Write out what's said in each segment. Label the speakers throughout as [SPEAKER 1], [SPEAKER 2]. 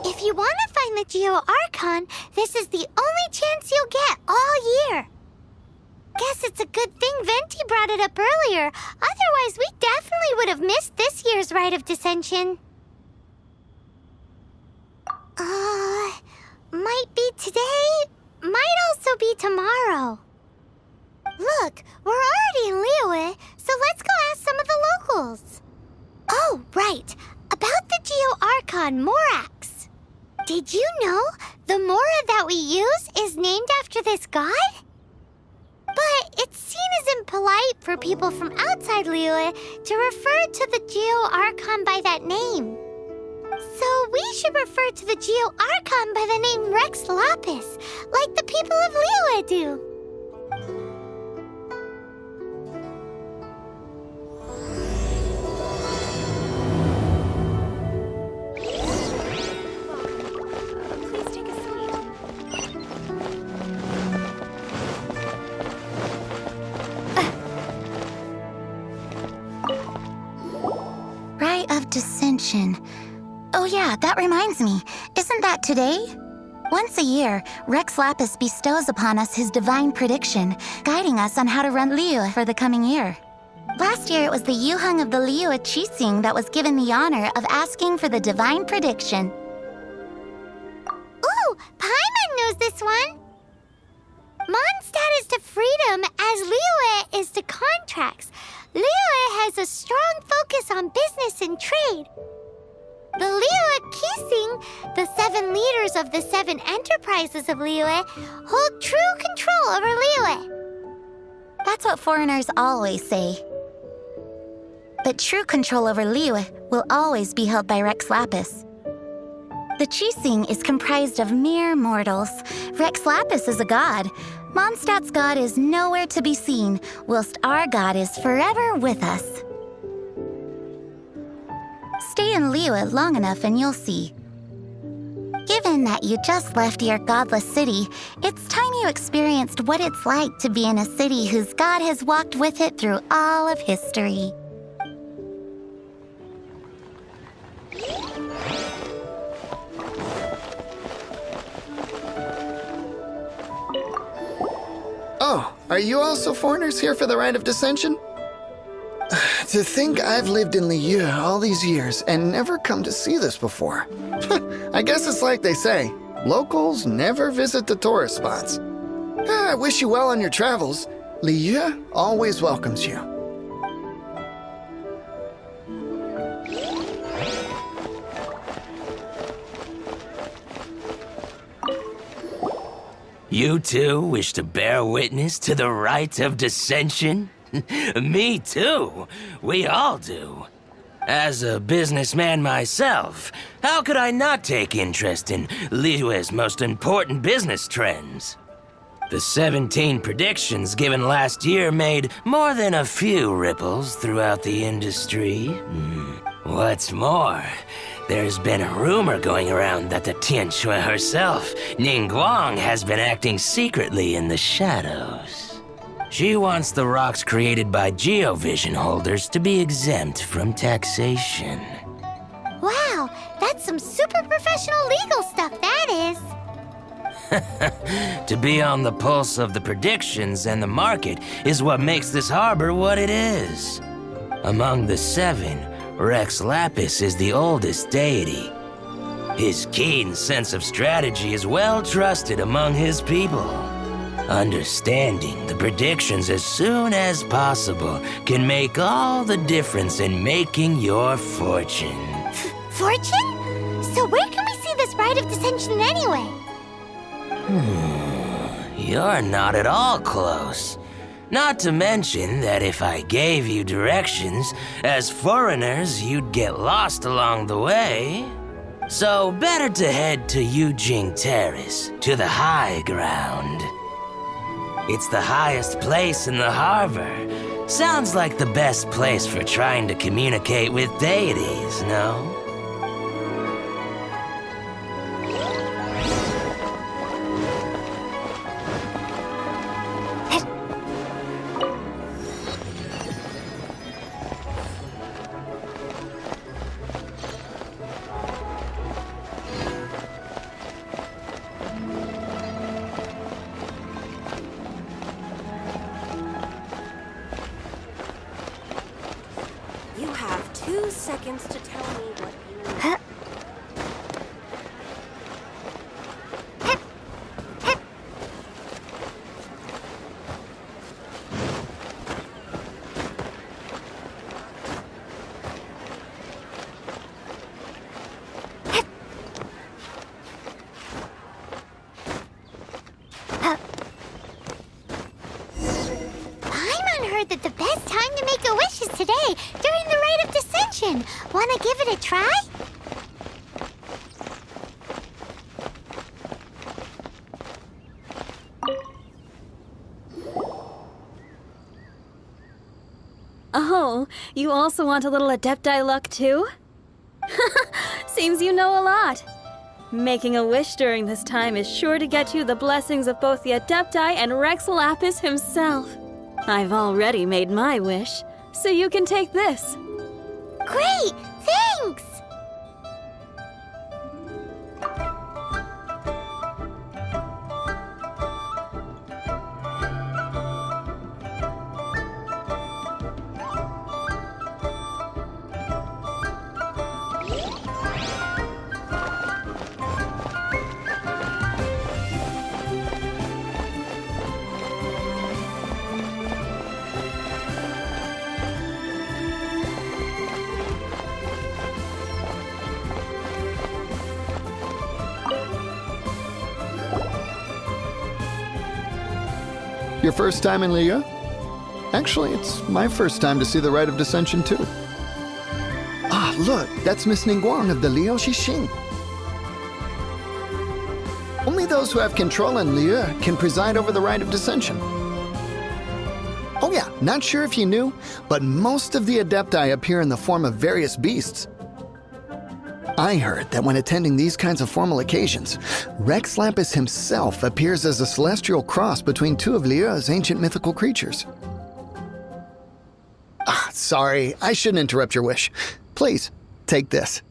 [SPEAKER 1] If you want to find the Geo-Archon, this is the only chance you'll get all year. Guess it's a good thing Venti brought it up earlier. Otherwise, we definitely would have missed this year's Rite of Dissension. Might be today, might also be tomorrow. Look, we're already in Liyue, so let's go ask some of the locals. Oh, right. About the Geo-Archon Morax. Did you know the Mora that we use is named after this god? But it's seen as impolite for people from outside Liyue to refer to the Geo-Archon by that name. So we should refer to the Geo-Archon by the name Rex Lapis, like the people of Liyue do.
[SPEAKER 2] Please take a seat.
[SPEAKER 3] Rite of Dissension. Oh yeah, that reminds me. Isn't that today? Once a year, Rex Lapis bestows upon us his divine prediction, guiding us on how to run Liyue for the coming year. Last year, it was the Yuheng of the Liyue Qixing that was given the honor of asking for the divine prediction.
[SPEAKER 1] Ooh, Paimon knows this one. Mondstadt is to freedom as Liyue is to contracts. Liyue has a strong focus on business and trade. The Liyue Qixing, the 7 leaders of the 7 enterprises of Liyue, hold true control over Liyue.
[SPEAKER 3] That's what foreigners always say. But true control over Liyue will always be held by Rex Lapis. The Qixing is comprised of mere mortals. Rex Lapis is a god. Mondstadt's god is nowhere to be seen, whilst our god is forever with us. Stay in Liyue long enough and you'll see. Given that you just left your godless city, it's time you experienced what it's like to be in a city whose god has walked with it through all of history.
[SPEAKER 4] Oh, are you also foreigners here for the Rite of Dissension? To think I've lived in Liyue all these years and never come to see this before. I guess it's like they say, locals never visit the tourist spots. I wish you well on your travels. Liyue always welcomes you.
[SPEAKER 5] You too wish to bear witness to the Rite of Dissension? Me too. We all do. As a businessman myself, how could I not take interest in Liyue's most important business trends? The 17 predictions given last year made more than a few ripples throughout the industry. What's more, there's been a rumor going around that the Tianshui herself, Ningguang, has been acting secretly in the shadows. She wants the rocks created by Geovision holders to be exempt from taxation.
[SPEAKER 1] Wow, that's some super professional legal stuff, that is.
[SPEAKER 5] To be on the pulse of the predictions and the market is what makes this harbor what it is. Among the 7, Rex Lapis is the oldest deity. His keen sense of strategy is well trusted among his people. Understanding the predictions as soon as possible can make all the difference in making your fortune.
[SPEAKER 1] Fortune? So where can we see this Rite of Dissension anyway?
[SPEAKER 5] You're not at all close. Not to mention that if I gave you directions, as foreigners, you'd get lost along the way. So better to head to Yujing Terrace, to the high ground. It's the highest place in the harbor. Sounds like the best place for trying to communicate with deities, no?
[SPEAKER 2] begins to tell me what you
[SPEAKER 1] Huh? Paimon heard that the best time to make a wish is today, during the rite of dissension. Wanna give it a try?
[SPEAKER 6] Oh, you also want a little Adepti luck too? Seems you know a lot. Making a wish during this time is sure to get you the blessings of both the Adepti and Rex Lapis himself. I've already made my wish, so you can take this.
[SPEAKER 1] Great! Thanks!
[SPEAKER 4] Your first time in Liyue? Actually, it's my first time to see the Rite of Dissension, too. Ah, look, that's Miss Ningguang of the Liu Xixing. Only those who have control in Liyue can preside over the Rite of Dissension. Oh yeah, not sure if you knew, but most of the Adepti appear in the form of various beasts. I heard that when attending these kinds of formal occasions, Rex Lapis himself appears as a celestial cross between two of Liyue's ancient mythical creatures. Ah, sorry, I shouldn't interrupt your wish. Please, take this.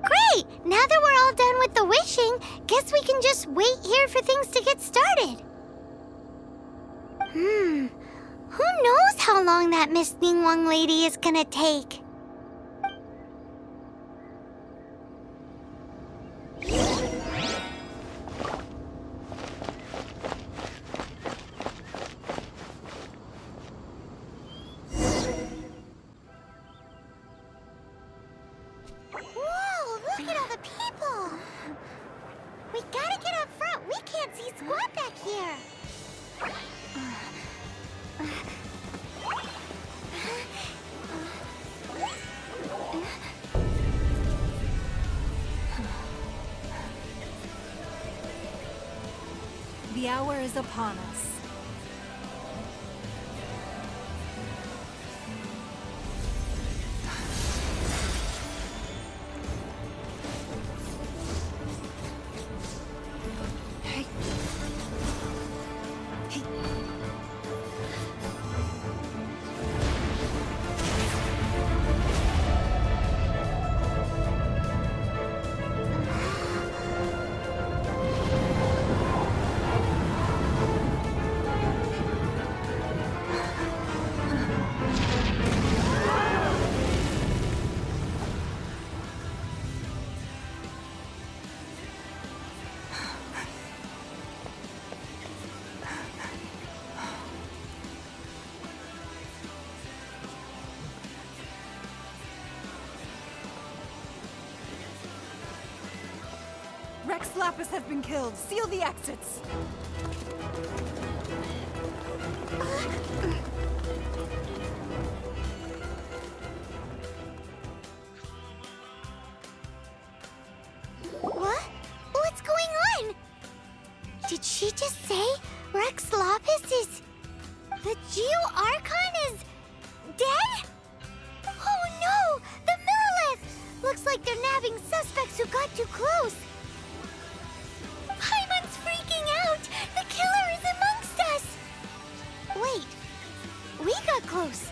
[SPEAKER 1] Great! Now that we're all done with the wishing, guess we can just wait here for things to get started. Who knows how long that Miss Ningguang lady is gonna take? Whoa, look at all the people! We gotta get up front. We can't see squat back here.
[SPEAKER 2] The hour is upon us. Rex Lapis have been killed. Seal the exits.
[SPEAKER 1] What? What's going on? Did she just say Rex Lapis is... the Geo Archon is... dead? Oh no! The Millilith! Looks like they're nabbing suspects who got too close. Paimon's freaking out! The killer is amongst us! Wait, we got close.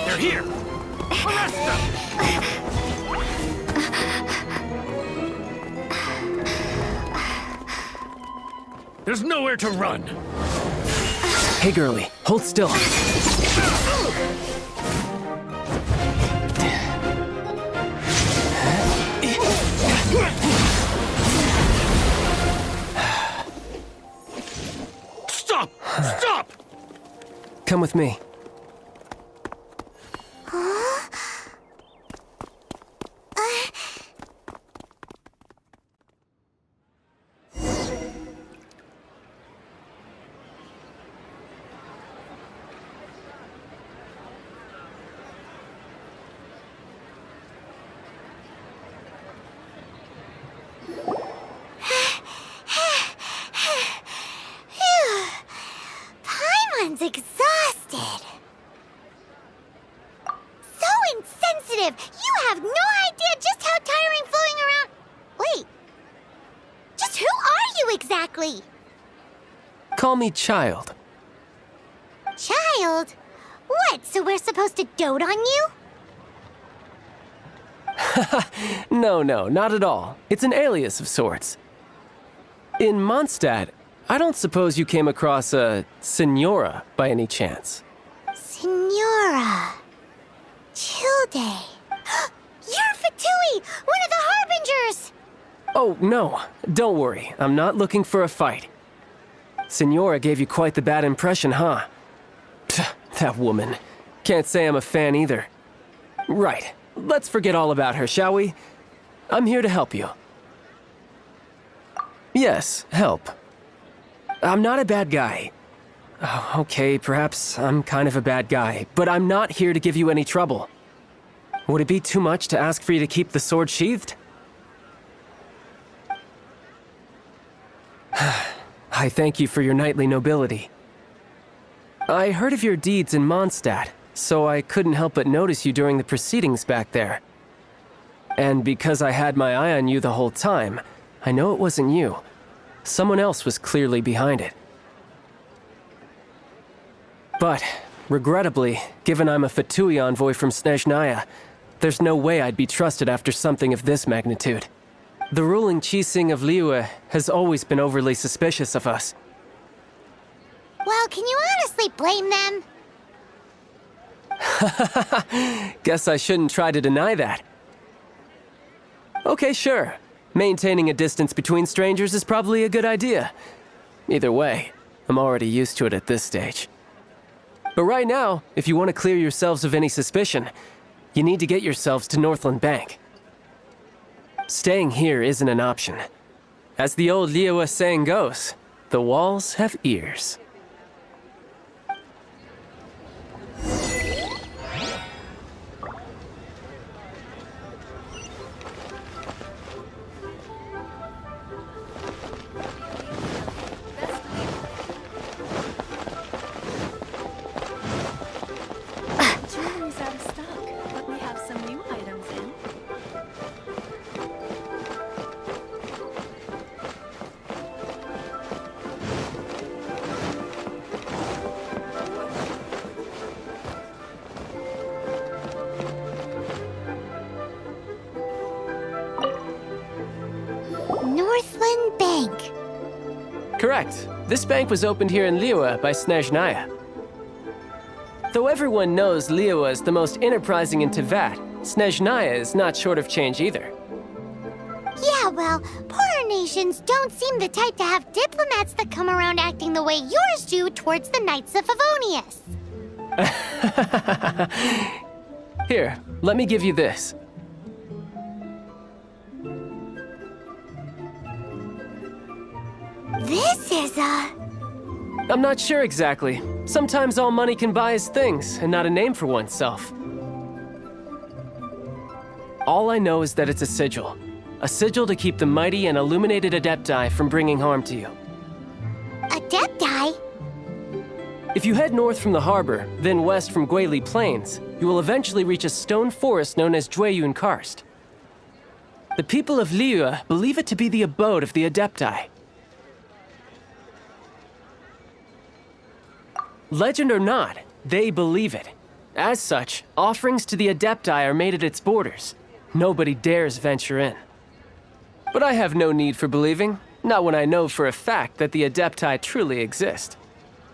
[SPEAKER 5] They're here! Arrest them! There's nowhere to run!
[SPEAKER 7] Hey, girlie, hold still.
[SPEAKER 5] Stop! Stop!
[SPEAKER 7] Come with me.
[SPEAKER 1] Paimon's exhausted. So insensitive! You have no idea just how tiring floating around. Wait. Just who are you exactly?
[SPEAKER 7] Call me Child.
[SPEAKER 1] Child? What, so we're supposed to dote on you?
[SPEAKER 7] No, not at all. It's an alias of sorts. In Mondstadt, I don't suppose you came across a Senora by any chance.
[SPEAKER 1] Senora. Childe. You're Fatui, one of the Harbingers!
[SPEAKER 7] Oh, no. Don't worry. I'm not looking for a fight. Senora gave you quite the bad impression, huh? Pfft, that woman. Can't say I'm a fan either. Right. Let's forget all about her, shall we? I'm here to help you. Yes, help. I'm not a bad guy. Oh, okay, perhaps I'm kind of a bad guy, but I'm not here to give you any trouble. Would it be too much to ask for you to keep the sword sheathed? I thank you for your knightly nobility. I heard of your deeds in Mondstadt, so I couldn't help but notice you during the proceedings back there. And because I had my eye on you the whole time, I know it wasn't you. Someone else was clearly behind it. But, regrettably, given I'm a Fatui envoy from Snezhnaya, there's no way I'd be trusted after something of this magnitude. The ruling Qixing of Liyue has always been overly suspicious of us.
[SPEAKER 1] Well, can you honestly blame them?
[SPEAKER 7] Guess I shouldn't try to deny that. Okay, sure. Maintaining a distance between strangers is probably a good idea. Either way, I'm already used to it at this stage. But right now, if you want to clear yourselves of any suspicion, you need to get yourselves to Northland Bank. Staying here isn't an option. As the old Liyue saying goes, the walls have ears.
[SPEAKER 2] Jewelry's out of stock, but we have some new items in.
[SPEAKER 1] Northland Bank.
[SPEAKER 7] Correct. This bank was opened here in Liyue by Snezhnaya. Though everyone knows Liyue is the most enterprising in Teyvat, Snezhnaya is not short of change either.
[SPEAKER 1] Yeah, well, poor other nations don't seem the type to have diplomats that come around acting the way yours do towards the Knights of Favonius.
[SPEAKER 7] Here, let me give you this.
[SPEAKER 1] This is
[SPEAKER 7] I'm not sure exactly. Sometimes all money can buy is things, and not a name for oneself. All I know is that it's a sigil. A sigil to keep the mighty and illuminated Adepti from bringing harm to you.
[SPEAKER 1] Adepti?
[SPEAKER 7] If you head north from the harbor, then west from Guili Plains, you will eventually reach a stone forest known as Jueyun Karst. The people of Liyue believe it to be the abode of the Adepti. Legend or not, they believe it. As such, offerings to the Adepti are made at its borders. Nobody dares venture in. But I have no need for believing, not when I know for a fact that the Adepti truly exist.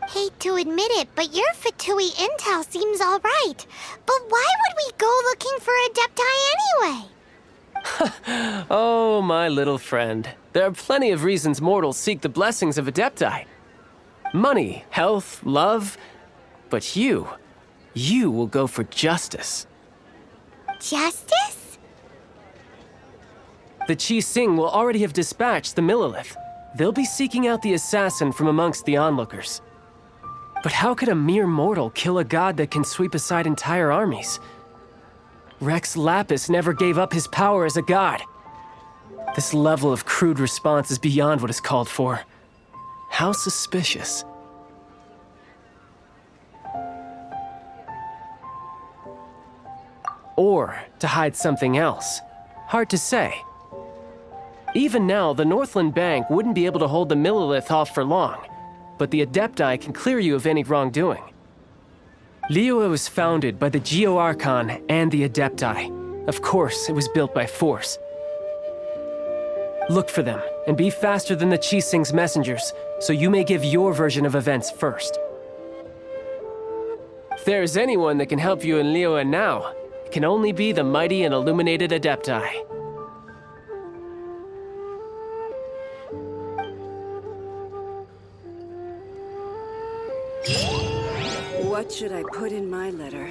[SPEAKER 1] Hate to admit it, but your Fatui intel seems all right. But why would we go looking for Adepti anyway?
[SPEAKER 7] Oh, my little friend. There are plenty of reasons mortals seek the blessings of Adepti. Money, health, love. But you will go for justice.
[SPEAKER 1] Justice?
[SPEAKER 7] The Qi Sing will already have dispatched the Millilith. They'll be seeking out the assassin from amongst the onlookers. But how could a mere mortal kill a god that can sweep aside entire armies? Rex Lapis never gave up his power as a god. This level of crude response is beyond what is called for. How suspicious. Or to hide something else. Hard to say. Even now, the Northland Bank wouldn't be able to hold the Millilith off for long, but the Adepti can clear you of any wrongdoing. Liyue was founded by the Geo-Archon and the Adepti. Of course, it was built by force. Look for them, and be faster than the Qi Sing's messengers, so you may give your version of events first. If there is anyone that can help you in Liyue now, it can only be the mighty and illuminated Adepti.
[SPEAKER 8] What should I put in my letter?